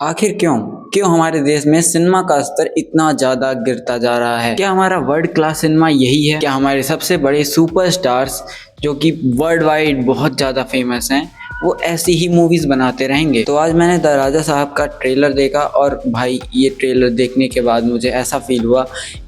आखिर क्यों क्यों हमारे देश में सिनेमा का स्तर इतना ज़्यादा गिरता जा रहा है? क्या हमारा वर्ल्ड क्लास सिनेमा यही है? क्या हमारे सबसे बड़े सुपरस्टार्स जो कि वर्ल्ड वाइड बहुत ज़्यादा फेमस हैं वो ऐसी ही मूवीज़ बनाते रहेंगे? तो आज मैंने द राजा साहब का ट्रेलर देखा और भाई ये ट्रेलर देखने के बाद मुझे ऐसा फील हुआ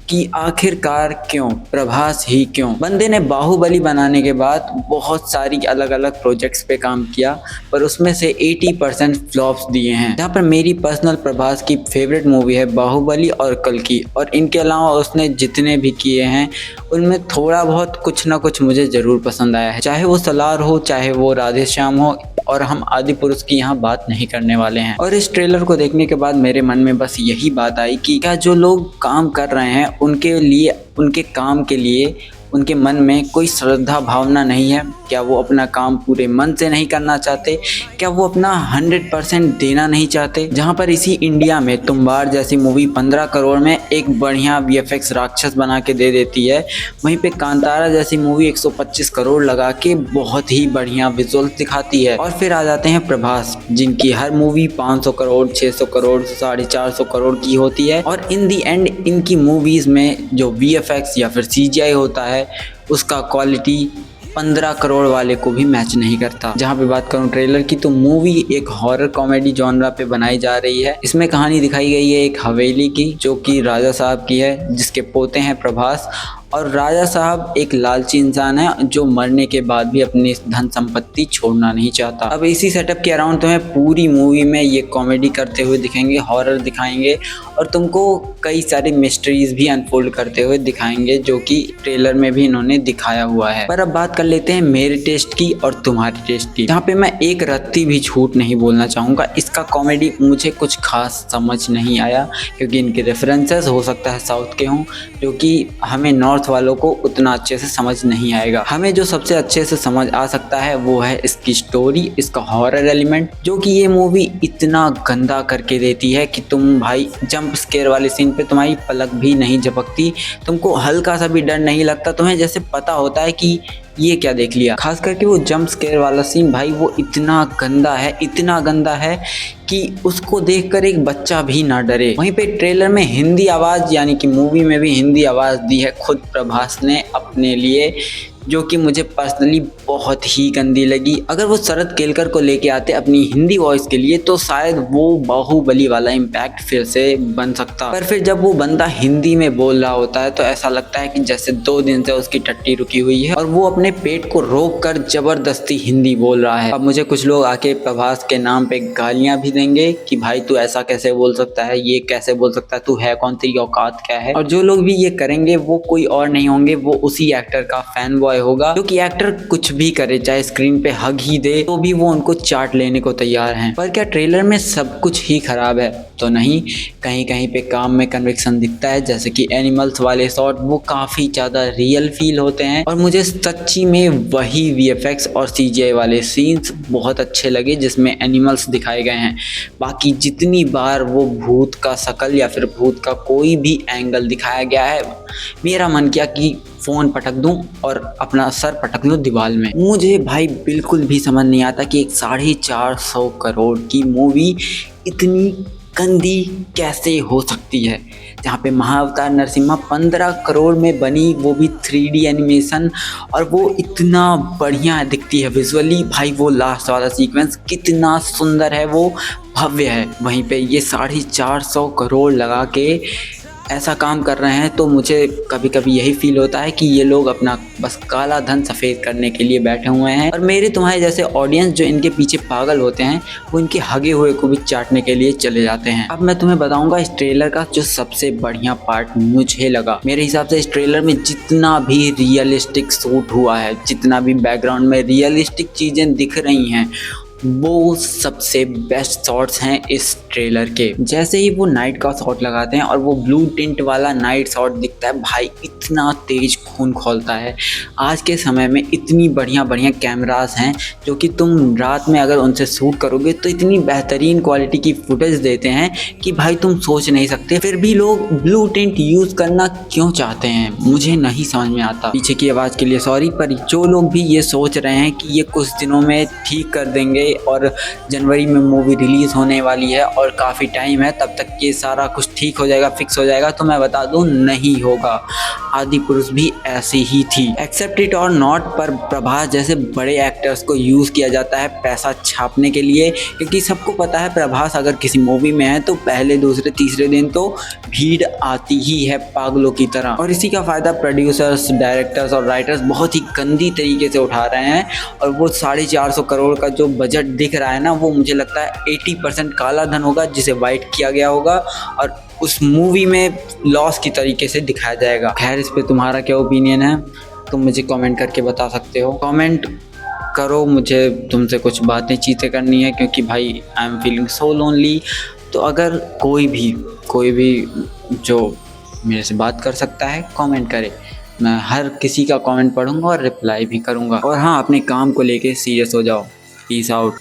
कि आखिरकार क्यों, प्रभास ही क्यों। बंदे ने बाहुबली बनाने के बाद बहुत सारी अलग अलग प्रोजेक्ट्स पे काम किया पर उसमें से 80% फ्लॉप्स दिए हैं। जहाँ पर मेरी पर्सनल प्रभास की फेवरेट मूवी है बाहुबली और कल्कि, और इनके अलावा उसने जितने भी किए हैं उनमें थोड़ा बहुत कुछ ना कुछ मुझे ज़रूर पसंद आया है, चाहे वो सलार हो चाहे वो राधे श्याम हो, और हम आदि पुरुष की यहाँ बात नहीं करने वाले हैं। और इस ट्रेलर को देखने के बाद मेरे मन में बस यही बात आई कि क्या जो लोग काम कर रहे हैं उनके लिए, उनके काम के लिए उनके मन में कोई श्रद्धा भावना नहीं है? क्या वो अपना काम पूरे मन से नहीं करना चाहते? क्या वो अपना 100% देना नहीं चाहते? जहाँ पर इसी इंडिया में तुम्बाड़ जैसी मूवी 15 करोड़ में एक बढ़िया VFX राक्षस बना के दे देती है, वहीं पे कांतारा जैसी मूवी 125 करोड़ लगा के बहुत ही बढ़िया विजुअल दिखाती है। और फिर आ जाते हैं प्रभास, जिनकी हर मूवी 500 करोड़ 600 करोड़ 450 करोड़ की होती है, और इन दी एंड इनकी मूवीज़ में जो VFX या फिर CGI होता है उसका क्वालिटी 15 करोड़ वाले को भी मैच नहीं करता। जहाँ पे बात करूँ ट्रेलर की, तो मूवी एक हॉरर कॉमेडी जॉनरा पे बनाई जा रही है। इसमें कहानी दिखाई गई है एक हवेली की जो कि राजा साहब की है, जिसके पोते हैं प्रभास। और राजा साहब एक लालची इंसान है जो मरने के बाद भी अपनी धन संपत्ति छोड़ना नहीं चाहता। अब इसी सेटअप के अराउंड तुम्हें पूरी मूवी में ये कॉमेडी करते हुए दिखाएंगे, हॉरर दिखाएंगे, और तुमको कई सारी मिस्ट्रीज भी अनफोल्ड करते हुए दिखाएंगे जो कि ट्रेलर में भी इन्होंने दिखाया हुआ है। पर अब बात कर लेते हैं मेरे टेस्ट की और तुम्हारे टेस्ट की, जहाँ पे मैं एक रत्ती भी झूठ नहीं बोलना चाहूँगा। इसका कॉमेडी मुझे कुछ खास समझ नहीं आया क्योंकि इनके रेफरेंसेस हो सकता है साउथ के हों, जो कि हमें नॉर्थ वालों को उतना अच्छे से समझ नहीं आएगा। हमें जो सबसे अच्छे से समझ आ सकता है वो है इसकी स्टोरी, इसका हॉरर एलिमेंट, जो कि ये मूवी इतना गंदा करके देती है कि तुम भाई जंप स्केयर वाले सीन पे तुम्हारी पलक भी नहीं झपकती, तुमको हल्का सा भी डर नहीं लगता, तुम्हें जैसे पता होता है कि ये क्या देख लिया। खास करके वो जंप स्केयर वाला सीन भाई वो इतना गंदा है, इतना गंदा है कि उसको देखकर एक बच्चा भी ना डरे। वहीं पे ट्रेलर में हिंदी आवाज़, यानी कि मूवी में भी हिंदी आवाज़ दी है खुद प्रभास ने अपने लिए, जो कि मुझे पर्सनली बहुत ही गंदी लगी। अगर वो शरद केलकर को लेके आते अपनी हिंदी वॉइस के लिए तो शायद वो बाहुबली वाला इम्पैक्ट फिर से बन सकता, पर फिर जब वो बंदा हिंदी में बोल रहा होता है तो ऐसा लगता है कि जैसे 2 दिन से उसकी टट्टी रुकी हुई है और वो अपने पेट को रोक कर जबरदस्ती हिंदी बोल रहा है। अब मुझे कुछ लोग आके प्रभास के नाम पे गालियां भी देंगे कि भाई तू ऐसा कैसे बोल सकता है, ये कैसे बोल सकता है, तू है कौन, तेरी औकात क्या है। और जो लोग भी ये करेंगे वो कोई और नहीं होंगे, वो उसी एक्टर का फैन बॉय होगा, क्योंकि एक्टर कुछ भी करे, चाहे स्क्रीन पे हग ही दे तो भी वो उनको चाट लेने को तैयार हैं। पर क्या ट्रेलर में सब कुछ ही खराब है? तो नहीं, कहीं कहीं पे काम में कन्विक्शन दिखता है, जैसे कि एनिमल्स वाले शॉट वो काफ़ी ज़्यादा रियल फील होते हैं, और मुझे सच्ची में वही VFX और CGI वाले सीन्स बहुत अच्छे लगे जिसमें एनिमल्स दिखाए गए हैं। बाकी जितनी बार वो भूत का शकल या फिर भूत का कोई भी एंगल दिखाया गया है, मेरा मन किया कि फ़ोन पटक दूं और अपना सर पटक लूं दीवार में। मुझे भाई बिल्कुल भी समझ नहीं आता कि एक 450 करोड़ की मूवी इतनी गंदी कैसे हो सकती है, जहाँ पे महाअवतार नरसिम्हा 15 करोड़ में बनी, वो भी 3D एनिमेशन, और वो इतना बढ़िया दिखती है विजुअली। भाई वो लास्ट वाला सीक्वेंस कितना सुंदर है, वो भव्य है। वहीं पे ये 450 करोड़ लगा के ऐसा काम कर रहे हैं, तो मुझे कभी कभी यही फील होता है कि ये लोग अपना बस काला धन सफ़ेद करने के लिए बैठे हुए हैं, और मेरे तुम्हारे जैसे ऑडियंस जो इनके पीछे पागल होते हैं वो इनके हगे हुए को भी चाटने के लिए चले जाते हैं। अब मैं तुम्हें बताऊंगा इस ट्रेलर का जो सबसे बढ़िया पार्ट मुझे लगा। मेरे हिसाब से इस ट्रेलर में जितना भी रियलिस्टिक शूट हुआ है, जितना भी बैकग्राउंड में रियलिस्टिक चीज़ें दिख रही हैं, वो सबसे बेस्ट शॉट्स हैं इस ट्रेलर के। जैसे ही वो नाइट का शॉट लगाते हैं और वो ब्लू टिंट वाला नाइट शॉट दिखता है, भाई इतना तेज खून खौलता है। आज के समय में इतनी बढ़िया बढ़िया कैमरास हैं जो कि तुम रात में अगर उनसे शूट करोगे तो इतनी बेहतरीन क्वालिटी की फुटेज देते हैं कि भाई तुम सोच नहीं सकते। फिर भी लोग ब्लू टिंट यूज़ करना क्यों चाहते हैं, मुझे नहीं समझ में आता। पीछे की आवाज़ के लिए सॉरी, पर जो लोग भी ये सोच रहे हैं कि ये कुछ दिनों में ठीक कर देंगे और जनवरी में मूवी रिलीज़ होने वाली है और काफ़ी टाइम है, तब तक ये सारा कुछ ठीक हो जाएगा, फिक्स हो जाएगा। तो मैं बता दूं, नहीं होगा। आदिपुरुष भी ऐसी ही थी। एक्सेप्ट इट और नॉट, पर प्रभास जैसे बड़े एक्टर्स को यूज़ किया जाता है पैसा छापने के लिए, क्योंकि सबको पता है प्रभास अगर किसी मूवी में है तो पहले दूसरे तीसरे दिन तो भीड़ आती ही है पागलों की तरह। और इसी का फ़ायदा प्रोड्यूसर्स, डायरेक्टर्स और राइटर्स बहुत ही गंदी तरीके से उठा रहे हैं। और वो 450 करोड़ का जो बजट दिख रहा है ना, वो मुझे लगता है 80% काला धन होगा जिसे वाइट किया गया होगा और उस मूवी में लॉस की तरीके से दिखाया जाएगा। खैर, इस पे तुम्हारा क्या ओपिनियन है, तुम मुझे कमेंट करके बता सकते हो। कमेंट करो, मुझे तुमसे कुछ बातें चीतें करनी है, क्योंकि भाई I am feeling so lonely. तो अगर कोई भी जो मेरे से बात कर सकता है कमेंट करे, मैं हर किसी का कमेंट पढ़ूंगा और रिप्लाई भी करूंगा। और हाँ, अपने काम को लेके सीरियस हो जाओ। Peace out.